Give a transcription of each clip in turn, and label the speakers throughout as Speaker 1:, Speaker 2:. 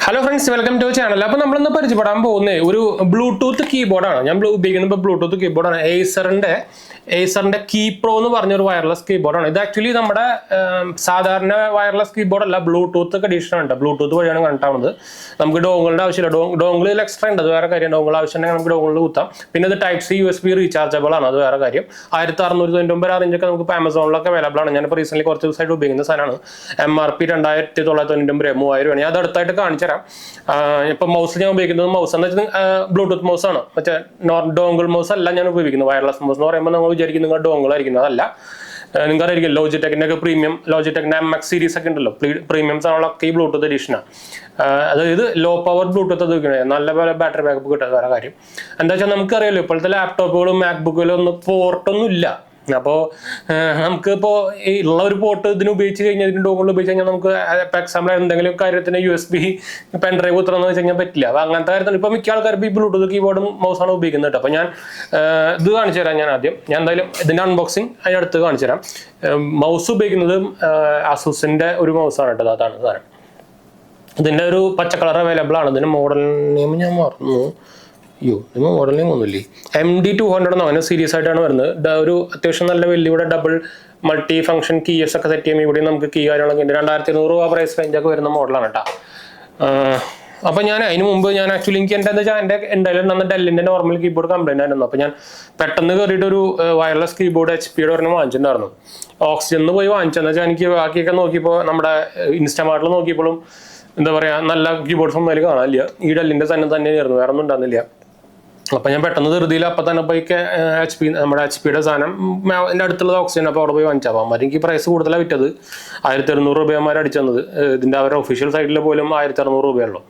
Speaker 1: Hello friends, welcome to channel. അപ്പോൾ നമ്മളിന്ന് പരിചയപ്പെടാൻ പോകുന്നത് ഒരു ബ്ലൂടൂത്ത് കീബോർഡാണ്. ഞാൻ ഉപയോഗിക്കുന്നത് ബ്ലൂടൂത്ത് കീബോർഡാണ്. ഏസറിന്റെ കീ പ്രോ എന്ന് പറഞ്ഞൊരു വയർലെസ് കീബോർഡാണ്. ഇത് ആക്ച്വലി നമ്മുടെ സാധാരണ വയർലെസ് കീബോർഡ് അല്ല, ബ്ലൂടൂത്ത് അഡീഷൻ ഉണ്ട്. ബ്ലൂടൂത്ത് വഴിയാണ് കണക്ട് ആവുന്നത്. നമുക്ക് ഡോങ്കിളുടെ ആവശ്യമില്ല. ഡോങ്കിളിൽ എക്സ്ട്രാ ഉണ്ട്, അത് വേറെ കാര്യം. ഡോങ്കിൾ ആവശ്യമുണ്ടെങ്കിൽ നമുക്ക് ഡോങ്കിളിൽ കുത്താം. പിന്നെ ഇത് ടൈപ്പ് സി USB റീചാർജബിൾ ആണ്, അത് വേറെ കാര്യം. 1699 റേഞ്ചൊക്കെ നമുക്ക് ഇപ്പോൾ ആമസോണിലൊക്കെ അവൈലബിൾ ആണ്. ഞാനിപ്പോൾ റീസെന്റ് കുറച്ച് ദിവസമായിട്ട് ഉപയോഗിക്കുന്ന സാധനമാണ്. MRP 2999 3000 രൂപ. ഞാൻ അത് അടുത്തായിട്ട് കാണിച്ചു തരാം. ഇപ്പൊ മൗസ് ഞാൻ ഉപയോഗിക്കുന്നത് മൗസ് എന്ന് വെച്ചാൽ ബ്ലൂടൂത്ത് മൗസ് ആണ്. മറ്റേ ഡോങ്കിൾ മൗസ് അല്ല ഞാൻ ഉപയോഗിക്കുന്നത്. വയർലെസ് മൗസ് എന്ന് പറയുമ്പോൾ നമ്മൾ വിചാരിക്കും നിങ്ങൾ ഡോങ്കിൾ ആയിരിക്കുന്നത്. അതല്ല, നിങ്ങൾക്ക് അറിയാം ലോജിടെക്കിന്റെ ഒക്കെ പ്രീമിയം, ലോജിടെക്കിന്റെ MX സീരീസ് ഒക്കെ ഉണ്ടല്ലോ, പ്രീമിയം സാധനങ്ങളൊക്കെ ഈ ബ്ലൂടൂത്ത് എഡിഷനാണ്. അതായത് ലോ പവർ ബ്ലൂടൂത്ത് ഉപയോഗിക്കുന്നത്, നല്ല പോലെ ബാറ്ററി ബാക്കപ്പ് കിട്ടുക, വേറെ കാര്യം. എന്താ വെച്ചാൽ നമുക്കറിയാലോ ഇപ്പോഴത്തെ ലാപ്ടോപ്പുകളും മാക്ബുക്കുകളും ഒന്നും പോർട്ടൊന്നും ഇല്ല. അപ്പോൾ നമുക്കിപ്പോൾ ഉള്ള ഒരു പോർട്ട് ഇതിന് ഉപയോഗിച്ച് കഴിഞ്ഞാൽ, ഇതിന് ഡോങ്കിൾ ഉപയോഗിച്ച് കഴിഞ്ഞാൽ നമുക്ക് ഇപ്പോൾ എക്സാമ്പിൾ എന്തെങ്കിലും കാര്യത്തിന് USB പെൻഡ്രൈവ് കുത്തണമെന്ന് വെച്ച് കഴിഞ്ഞാൽ പറ്റില്ല. അപ്പോൾ അങ്ങനത്തെ കാര്യത്തിൽ ഇപ്പോൾ മിക്ക ആൾക്കാരും ഈ ബ്ലൂടൂത്ത് കീബോർഡും മൗസാണ് ഉപയോഗിക്കുന്നത് കേട്ടോ. അപ്പോൾ ഞാൻ ഇത് കാണിച്ചു തരാം. ഞാൻ ആദ്യം എന്തായാലും ഇതിൻ്റെ അൺബോക്സിങ് അതിനടുത്ത് കാണിച്ചു തരാം. മൗസ് ഉപയോഗിക്കുന്നത് അസൂസിൻ്റെ ഒരു മൗസാണ് കേട്ടോ. അതാണ് സാധനം. ഇതിൻ്റെ ഒരു പച്ച കളർ അവൈലബിൾ ആണ്. ഇതിൻ്റെ മോഡൽ നെയിം ഞാൻ മറന്നു. ഇതിന് മോഡൽ നെയിം ഒന്നുമില്ലേ. MD200 എന്ന് പറഞ്ഞാൽ സീരീസ് ആയിട്ടാണ് വരുന്നത്. ഒരു അത്യാവശ്യം നല്ല വലിയ ഇവിടെ ഡബിൾ മൾട്ടി ഫംഗ്ഷൻ കീസ് ഒക്കെ സെറ്റ് ചെയ്യുമ്പോൾ ഇവിടെ നമുക്ക് കീ കാര്യങ്ങളൊക്കെ ഉണ്ട്. 2200 രൂപ പ്രൈസ് റേഞ്ചൊക്കെ വരുന്ന മോഡലാണ് കേട്ടോ. അപ്പോൾ ഞാൻ അതിന് മുമ്പ് ഞാൻ ആക്ച്വലി എനിക്ക് എന്താ വെച്ചാൽ എൻ്റെ എന്തായാലും ഡെല്ലിൻ്റെ നോർമൽ കീബോർഡ് കംപ്ലൈൻ്റ് ആയിരുന്നു. അപ്പോൾ ഞാൻ പെട്ടെന്ന് കയറിയിട്ട് ഒരു വയർലെസ് കീബോർഡ് HP ഒരെണ്ണം വാങ്ങിച്ചിട്ടുണ്ടായിരുന്നു. ഓക്സിജനിൽ പോയി വാങ്ങിച്ചെന്ന് വെച്ചാൽ എനിക്ക് ബാക്കിയൊക്കെ നോക്കിയപ്പോൾ നമ്മുടെ ഇൻസ്റ്റാമാർട്ടിൽ നോക്കിയപ്പോഴും എന്താ പറയുക, നല്ല കീബോർഡ്സ് ഒന്നും അതിൽ കാണാനില്ല. ഈ ഡെല്ലിൻ്റെ തന്നെയായിരുന്നു, വേറെ ഒന്നും ഉണ്ടാകുന്നില്ല. അപ്പം ഞാൻ പെട്ടെന്ന് ധൃതിയിൽ അപ്പം തന്നെ പോയി നമ്മുടെ HP സാധനം എൻ്റെ അടുത്തുള്ളത് ഓക്സിജൻ. അപ്പോൾ അവിടെ പോയി വാങ്ങിച്ചാൽ അപ്പോൾ എനിക്ക് പ്രൈസ് കൂടുതലാണ് വിറ്റത്. 1600 രൂപയന്മാർ അടിച്ചു തന്നത്. ഇതിൻ്റെ അവരുടെ ഒഫീഷ്യൽ സൈറ്റിൽ പോലും 1600 രൂപയുള്ളൂ.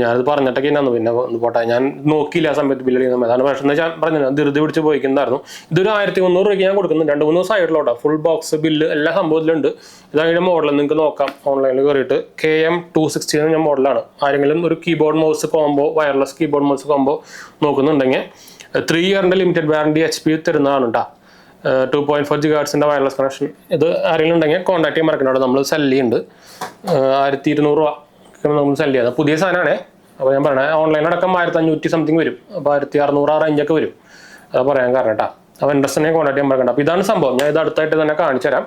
Speaker 1: ഞാനത് പറഞ്ഞിട്ടൊക്കെ ഉണ്ടായിരുന്നു. പിന്നെ പോട്ടെ, ഞാൻ നോക്കിയില്ല ആ സമയത്ത് ബില്ല് ചെയ്യുന്ന. അതാണ് പക്ഷേ എന്ന് വെച്ചാൽ പറഞ്ഞത് ധൃതി പിടിച്ച് പോയിക്കുന്നായിരുന്നു. ഇതൊരു 1300 രൂപയ്ക്ക് ഞാൻ കൊടുക്കുന്നു. 2-3 ദിവസം ആയിട്ടുള്ളൂ. ഫുൾ ബോക്സ് ബില്ല് എല്ലാ സംഭവത്തിലുണ്ട്. ഇതതിൻ്റെ മോഡൽ നിങ്ങൾക്ക് നോക്കാം ഓൺലൈനിൽ കയറിയിട്ട്. KM260 എന്ന് ഞാൻ മോഡലാണ്. ആരെങ്കിലും ഒരു keyboard mouse combo, wireless keyboard mouse combo നോക്കുന്നുണ്ടെങ്കിൽ 3 ഇയറിൻ്റെ ലിമിറ്റഡ് വാറണ്ടി HP തരുന്നതാണ് കേട്ടോ. 2.4 GHz വയർലെസ് കണക്ഷൻ. ഇത് ആരെങ്കിലും ഉണ്ടെങ്കിൽ കോൺടാക്ട് ചെയ്യാൻ മറക്കണ്ട. നമ്മൾ സെല് ചെയ്യുന്നുണ്ട്. 1200 രൂപ നമ്മൾ സെല് ചെയ്യാം. പുതിയ സാധനമാണേ. അപ്പോൾ ഞാൻ പറയണേ ഓൺലൈൻ അടക്കം 1500 സംതിങ് വരും. അപ്പോൾ 1600 റേഞ്ചൊക്കെ വരും. അത് പറയാൻ കാരണം കേട്ടോ. അപ്പോൾ ഇൻട്രസ്റ്റിനെ കോൺടാക്ട് ചെയ്യാൻ മറക്കണ്ട. അപ്പോൾ ഇതാണ് സംഭവം. ഞാൻ ഇത് അടുത്തായിട്ട് തന്നെ കാണിച്ചു തരാം.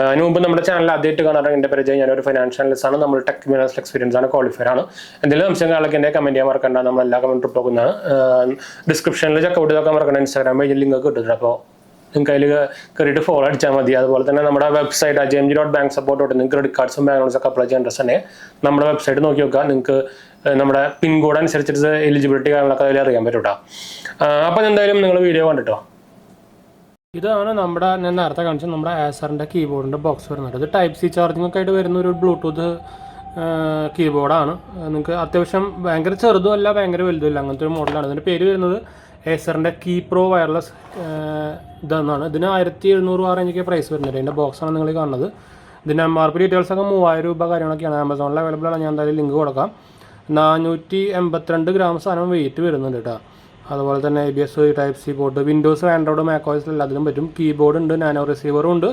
Speaker 1: അതിന് മുമ്പ് നമ്മുടെ ചാനൽ ആദ്യമായിട്ട് കാണാറ് എൻ്റെ പരിചയം. ഞാനൊരു ഫൈനാൻഷ്യൽ അനലിസ്റ്റ് ആണ്. നമ്മൾ ടെക് ഫിനാൻഷ്യൽ എക്സ്പീരിയൻസ് ആണ്, ക്വാളിഫയർ ആണ്. എന്തെങ്കിലും സംശയങ്ങളൊക്കെ എൻ്റെ കമൻറ്റ് ചെയ്യാൻ മറക്കണ്ട. നമ്മൾ എല്ലാ കമൻറ്റും പോകുന്നതാണ്. ഡിസ്ക്രിപ്ഷനിൽ ചെക്കൗട്ട് ചെയ്തൊക്കെ മറക്കണ്ട. ഇൻസ്റ്റാഗ്രാം പേജിൽ ലിങ്ക് ഒക്കെ ഇട്ടിട്ടുണ്ട്. അപ്പോൾ നിങ്ങൾക്ക് അതിൽ കയറിയിട്ട് ഫോളോ അടിച്ചാൽ മതി. അതുപോലെ തന്നെ നമ്മുടെ വെബ്സൈറ്റ് jmg.banksupport. നിങ്ങൾക്ക് ക്രെഡിറ്റ് കാർഡ്സും ബാങ്ക് ലോൺസ് ഒക്കെ അപ്ലൈ ചെയ്യാൻ ഇൻട്രസ്റ്റ് തന്നെ നമ്മുടെ വെബ്സൈറ്റ് നോക്കി നോക്കുക. നിങ്ങൾക്ക് നമ്മുടെ പിൻ കോഡ് അനുസരിച്ചിട്ട് എലിജിബിലിറ്റി കാര്യങ്ങളൊക്കെ അതിൽ അറിയാൻ പറ്റും കേട്ടോ. അപ്പോൾ എന്തായാലും നിങ്ങൾ വീഡിയോ കണ്ടിട്ടോ. ഇതാണ് നമ്മുടെ ഞാൻ നേരത്തെ കാണിച്ചത് നമ്മുടെ ഏസറിൻ്റെ കീബോർഡിൻ്റെ ബോക്സ് വരുന്നത്. ഇത് ടൈപ്പ് സി ചാർജിങ് ഒക്കെ ആയിട്ട് വരുന്ന ഒരു ബ്ലൂടൂത്ത് കീബോർഡാണ്. നിങ്ങൾക്ക് അത്യാവശ്യം ഭയങ്കര ചെറുതും അല്ല ഭയങ്കര വലുതുമില്ല, അങ്ങനത്തെ ഒരു മോഡലാണ്. ഇതിൻ്റെ പേര് വരുന്നത് ഏസറിൻ്റെ കീ പ്രോ വയർലെസ് ഇതെന്നാണ്. ഇതിന് 1700 രൂപ റേഞ്ചൊക്കെ പ്രൈസ് വരുന്നുണ്ട്. ഇതിൻ്റെ ബോക്സാണ് നിങ്ങൾ കാണുന്നത്. ഇതിൻ്റെ MRP ഡീറ്റെയിൽസ് ഒക്കെ 3000 രൂപ കാര്യങ്ങളൊക്കെയാണ്. ആമസോണിൽ അവൈലബിൾ ആണ്. ഞാൻ എന്തായാലും ലിങ്ക് കൊടുക്കാം. 482 ഗ്രാം സാധനം വെയിറ്റ് വരുന്നുണ്ട് കേട്ടോ. അതുപോലെ തന്നെ ABS, type C port, Windows, Android, macOS എല്ലാത്തിലും പറ്റും. കീബോർഡ് ഉണ്ട്, നാനോ റിസീവറും ഉണ്ട്,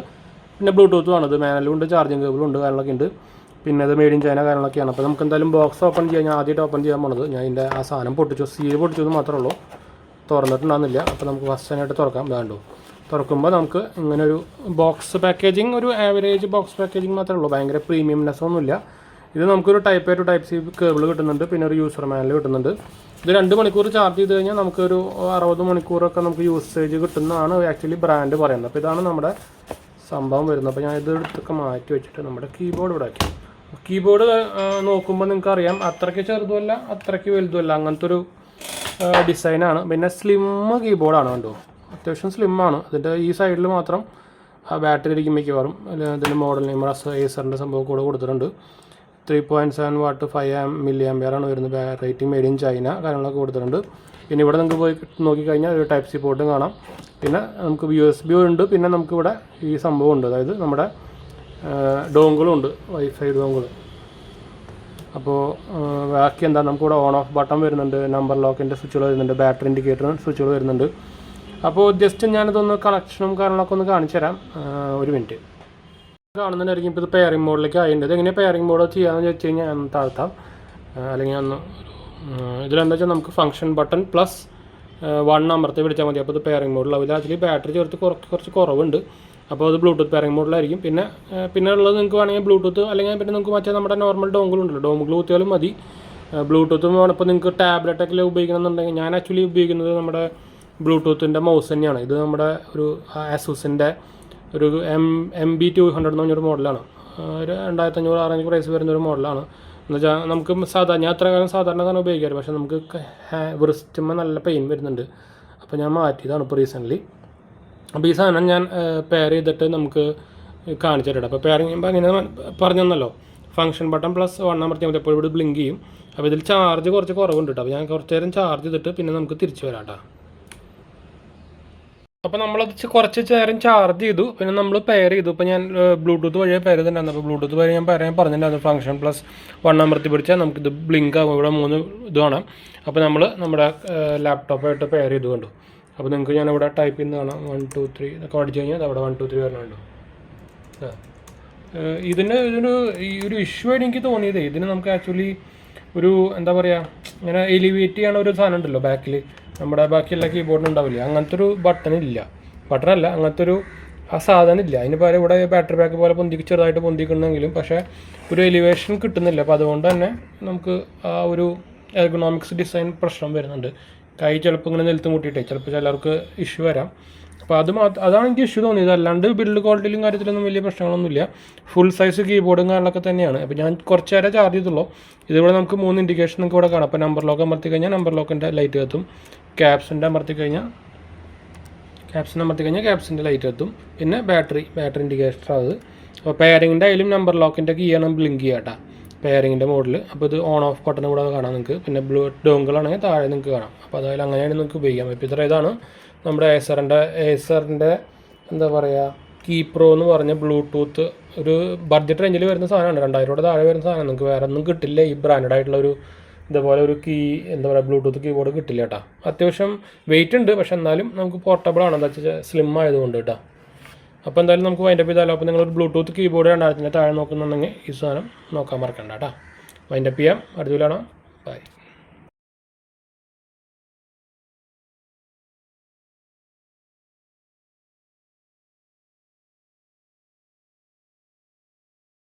Speaker 1: പിന്നെ ബ്ലൂടൂത്തും ആണ്. ഇത് മാനുവലും ഉണ്ട്, ചാർജിങ് കേബിളും ഉണ്ട്, കാര്യങ്ങളൊക്കെ ഉണ്ട്. പിന്നെ ഇത് മെയ്ഡ് ഇൻ ചൈന കാര്യങ്ങളൊക്കെയാണ്. അപ്പോൾ നമുക്ക് എന്തായാലും ബോക്സ് ഓപ്പൺ ചെയ്യാൻ, ഞാൻ ആദ്യമായിട്ട് ഓപ്പൺ ചെയ്യാൻ പോണത്. ഞാൻ ഇതിൻ്റെ ആ സാധനം സീൽ പൊട്ടിച്ചത് മാത്രമേ ഉള്ളൂ, തുറന്നിട്ടുണ്ടാകുന്നില്ല. അപ്പോൾ നമുക്ക് ഫസ്റ്റ് ആയിട്ട് തുറക്കാം. വേണ്ടു തുറക്കുമ്പോൾ നമുക്ക് ഇങ്ങനെ ഒരു ബോക്സ് പാക്കേജിങ്, ഒരു ആവറേജ് ബോക്സ് പാക്കേജിങ് മാത്രമേ ഉള്ളൂ, ഭയങ്കര പ്രീമിയംനെസ് ഒന്നുമില്ല. ഇത് നമുക്കൊരു type A to type C cable കിട്ടുന്നുണ്ട്, പിന്നെ ഒരു യൂസർ മാനുവൽ കിട്ടുന്നുണ്ട്. ഇത് 2 മണിക്കൂർ ചാർജ് ചെയ്ത് കഴിഞ്ഞാൽ നമുക്കൊരു 60 മണിക്കൂറൊക്കെ നമുക്ക് യൂസേജ് കിട്ടുന്നതാണ് ആക്ച്വലി ബ്രാൻഡ് പറയുന്നത്. അപ്പോൾ ഇതാണ് നമ്മുടെ സംഭവം വരുന്നത്. അപ്പോൾ ഞാൻ ഇത് എടുത്തൊക്കെ മാറ്റി വെച്ചിട്ട് നമ്മുടെ കീബോർഡ് ഇവിടെ ആക്കി. കീബോർഡ് നോക്കുമ്പോൾ നിങ്ങൾക്ക് അറിയാം, അത്രയ്ക്ക് ചെറുതുമല്ല അത്രയ്ക്ക് വലുതുമല്ല, അങ്ങനത്തെ ഒരു ഡിസൈനാണ്. പിന്നെ സ്ലിം കീബോർഡാണ് കണ്ടോ, അത്യാവശ്യം സ്ലിമ്മാണ്. അതിൻ്റെ ഈ സൈഡിൽ മാത്രം ബാറ്ററി ഇരിക്കും മിക്കവാറും. ഇതിൻ്റെ മോഡൽ നെയിം ഏസറിൻ്റെ സംഭവം കൂടെ കൊടുത്തിട്ടുണ്ട്. 3.7 വാട്ട് 5 mAh ആണ് വരുന്നത്. റേറ്റിംഗ് മെയ്ഡ് ഇൻ ചൈന കാര്യങ്ങളൊക്കെ കൊടുത്തിട്ടുണ്ട്. പിന്നെ ഇവിടെ നിങ്ങൾക്ക് പോയി നോക്കിക്കഴിഞ്ഞാൽ ഒരു ടൈപ്പ് സി പോർട്ടും കാണാം. പിന്നെ നമുക്ക് USB ഉണ്ട്. പിന്നെ നമുക്കിവിടെ ഈ സംഭവം ഉണ്ട്, അതായത് നമ്മുടെ ഡോങ്കിളും ഉണ്ട്, വൈഫൈ ഡോങ്കിൾ. അപ്പോൾ ബാക്കി എന്താ, നമുക്കിവിടെ ഓൺ ഓഫ് ബട്ടൺ വരുന്നുണ്ട്, നമ്പർ ലോക്കിൻ്റെ സ്വിച്ചുകൾ വരുന്നുണ്ട്, ബാറ്ററി ഇൻഡിക്കേറ്റർ സ്വിച്ചുകൾ വരുന്നുണ്ട്. അപ്പോൾ ജസ്റ്റ് ഞാനിതൊന്ന് കണക്ഷനും കാര്യങ്ങളൊക്കെ ഒന്ന് കാണിച്ചു തരാം. ഒരു മിനിറ്റ് കാണുന്നുണ്ടായിരിക്കും. ഇപ്പോൾ ഇത് പെയറിംഗ് മോഡിലേക്ക് ആയിട്ടുണ്ട്. എങ്ങനെ പെയറിംഗ് മോഡ് ചെയ്യാമെന്ന് വെച്ച് കഴിഞ്ഞാൽ താഴ്ത്താം. അല്ലെങ്കിൽ ഒന്ന് ഇതിലെന്താ വെച്ചാൽ നമുക്ക് ഫംഗ്ഷൻ ബട്ടൺ പ്ലസ് 1 അമർത്തി പിടിച്ചാൽ മതി. അപ്പോൾ ഇത് പെയറിംഗ് മോഡിലാവും. ഇതിൽ ആക്ച്വലി ബാറ്ററി ചേർത്ത് കുറച്ച് കുറവുണ്ട്. അപ്പോൾ അത് ബ്ലൂടൂത്ത് പെയറിംഗ് മോഡിലായിരിക്കും. പിന്നെ ഉള്ളത് നിങ്ങൾക്ക് വേണമെങ്കിൽ ബ്ലൂടൂത്ത് അല്ലെങ്കിൽ പിന്നെ നിങ്ങൾക്ക് മറ്റേ നമ്മുടെ നോർമൽ ഡോങ്കിളുണ്ടല്ലോ, ഡോങ്കിൾ കുത്തിയാലും മതി. ബ്ലൂടൂത്ത് ഇപ്പോൾ നിങ്ങൾക്ക് ടാബ്ലറ്റൊക്കെ ഉപയോഗിക്കണമെന്നുണ്ടെങ്കിൽ ഞാൻ ആക്ച്വലി ഉപയോഗിക്കുന്നത് നമ്മുടെ ബ്ലൂടൂത്തിൻ്റെ മൗസ് തന്നെയാണ്. ഇത് നമ്മുടെ ഒരു ആസൂസിൻ്റെ ഒരു MB200 എന്ന് പറഞ്ഞൊരു മോഡലാണ്. ഒരു 2500 ആ റേഞ്ച് പ്രൈസ് വരുന്നൊരു മോഡലാണ്. എന്നുവെച്ചാൽ നമുക്ക് ഞാൻ അത്ര കാലം സാധാരണ തന്നെ ഉപയോഗിക്കാറ്. പക്ഷേ നമുക്ക് വൃസ്റ്റുമ്പോൾ നല്ല പെയിൻ വരുന്നുണ്ട്. അപ്പോൾ ഞാൻ മാറ്റിയതാണ് ഇപ്പോൾ റീസെൻ്റ്ലി. അപ്പോൾ ഈ സാധനം ഞാൻ പെയർ ചെയ്തിട്ട് നമുക്ക് കാണിച്ചു തരാം. അപ്പോൾ പെയറിങ് ചെയ്യുമ്പോൾ അങ്ങനെ പറഞ്ഞു തന്നല്ലോ, ഫംഗ്ഷൻ ബട്ടൺ പ്ലസ് 1 അമർത്തിയാൽ മതി. അപ്പോൾ ഇവിടെ ബ്ലിങ്ക് ചെയ്യും. അപ്പോൾ ഇതിൽ ചാർജ് കുറച്ച് കുറവുണ്ട് കേട്ടോ. അപ്പോൾ ഞാൻ കുറച്ച് നേരം ചാർജ് ചെയ്തിട്ട് പിന്നെ നമുക്ക് തിരിച്ചു വരാം കേട്ടോ. അപ്പോൾ നമ്മളത് കുറച്ച് നേരം ചാർജ് ചെയ്തു, പിന്നെ നമ്മൾ പെയർ ചെയ്തു. ഇപ്പോൾ ഞാൻ ബ്ലൂടൂത്ത് വഴിയെ പെയർ ചെയ്തിട്ടുണ്ടായിരുന്നു. അപ്പോൾ ബ്ലൂടൂത്ത് വഴി ഞാൻ പറഞ്ഞിട്ടുണ്ടായിരുന്നു ഫംഗ്ഷൻ പ്ലസ് 1 അമർത്തി പിടിച്ചാൽ നമുക്കിത് ബ്ലിങ്ക് ആകും. ഇവിടെ 3 ഇത് കാണാം. അപ്പോൾ നമ്മൾ നമ്മുടെ ലാപ്ടോപ്പായിട്ട് പെയർ ചെയ്ത് കണ്ടു. അപ്പോൾ നിങ്ങൾക്ക് ഞാനിവിടെ ടൈപ്പ് ചെയ്യുന്ന കാണാം 1 2 3 ഇതൊക്കെ അടിച്ചു കഴിഞ്ഞാൽ അവിടെ 1 2 3 വരണുണ്ടോ. ഈ ഒരു ഇഷ്യൂ ആയിട്ട് എനിക്ക് തോന്നിയത്, ഇതിന് നമുക്ക് ആക്ച്വലി ഒരു എന്താ പറയുക, ഇങ്ങനെ എലിവേറ്റ് ചെയ്യണ ഒരു സാധനം ഉണ്ടല്ലോ ബാക്കിൽ, നമ്മുടെ ബാക്കിയുള്ള കീബോർഡിന് ഉണ്ടാവില്ല, അങ്ങനത്തെ ഒരു ബട്ടണല്ല, അങ്ങനത്തെ ഒരു ആ സാധനം ഇല്ല. അതിന് പകരം ഇവിടെ ബാറ്ററി ബാക്ക് പോലെ ചെറുതായിട്ട് പൊന്തിക്കണമെങ്കിലും പക്ഷേ ഒരു എലിവേഷൻ കിട്ടുന്നില്ല. അപ്പോൾ അതുകൊണ്ട് തന്നെ നമുക്ക് ആ ഒരു എർഗണോമിക്സ് ഡിസൈൻ പ്രശ്നം വരുന്നുണ്ട്. കൈ ചിലപ്പോൾ ഇങ്ങനെ നിലത്ത് മുട്ടിയിട്ടേ ചിലപ്പോൾ ചിലർക്ക് ഇഷ്യൂ വരാം. അപ്പോൾ അതാണ് എനിക്ക് ഇഷ്യൂ തോന്നിയത്. അല്ലാണ്ട് ബിൽഡ് ക്വാളിറ്റിയിലും കാര്യത്തിലൊന്നും വലിയ പ്രശ്നങ്ങളൊന്നുമില്ല. ഫുൾ സൈസ് കീബോർഡും കാര്യങ്ങളൊക്കെ തന്നെയാണ്. അപ്പോൾ ഞാൻ കുറച്ച് നേരം ചാർജ് ചെയ്തുള്ളൂ. ഇതിവിടെ നമുക്ക് 3 ഇൻഡിക്കേഷൻ നിങ്ങൾക്ക് ഇവിടെ കാണാം. അപ്പോൾ നമ്പർ ലോക്ക് അമർത്തി കഴിഞ്ഞാൽ നമ്പർ ലോക്കിൻ്റെ ലൈറ്റ് കത്തും, ക്യാപ്സിൻ്റെ അമർത്തി കഴിഞ്ഞാൽ ക്യാപ്സിൻ്റെ ലൈറ്റ് കത്തും, പിന്നെ ബാറ്ററി ഇൻഡിക്കേറ്റർ അത്. അപ്പോൾ പെയറിങ്ങിൻ്റെ ആയാലും നമ്പർ ലോക്കിൻ്റെ കീയാണ് ബ്ലിങ്ക് ചെയ്യാം പെയറിങ്ങിൻ്റെ മോഡിൽ. അപ്പോൾ ഇത് ഓൺ ഓഫ് ബട്ടൺ കൂടെ കാണാം നിങ്ങൾക്ക്. പിന്നെ ഡോങ്കിളാണെങ്കിൽ താഴെ നിങ്ങൾക്ക് കാണാം. അപ്പോൾ അതായത് അങ്ങനെയാണ് നിങ്ങൾക്ക് ഉപയോഗിക്കാം. ഇപ്പോൾ ഇതാണ് നമ്മുടെ ഏസറിൻ്റെ എന്താ പറയുക കീ പ്രോ എന്ന് പറഞ്ഞ ബ്ലൂടൂത്ത് ഒരു ബഡ്ജറ്റ് റേഞ്ചിൽ വരുന്ന സാധനമാണ്. 2000 താഴെ വരുന്ന സാധനം. നിങ്ങൾക്ക് വേറെ ഒന്നും കിട്ടില്ല ഈ ബ്രാൻഡഡ് ആയിട്ടുള്ള ഒരു ഇതേപോലെ ഒരു എന്താ പറയുക ബ്ലൂടൂത്ത് കീബോർഡ് കിട്ടില്ല കേട്ടോ. അത്യാവശ്യം വെയിറ്റ് ഉണ്ട്, പക്ഷെ എന്നാലും നമുക്ക് പോർട്ടബിൾ ആണ്, എന്താ വെച്ചാൽ സ്ലിം ആയതുകൊണ്ട് കേട്ടോ. അപ്പോൾ എന്തായാലും നമുക്ക് വൈൻഡപ്പ് ചെയ്താലോ. അപ്പോൾ നിങ്ങളൊരു ബ്ലൂടൂത്ത് കീബോർഡ് 2000 താഴെ നോക്കുന്നുണ്ടെങ്കിൽ ഈ സാധനം നോക്കാൻ മറക്കണ്ട കേട്ടോ. വൈൻഡപ്പ് ചെയ്യാം. അടുത്ത കാണാം. ബൈ.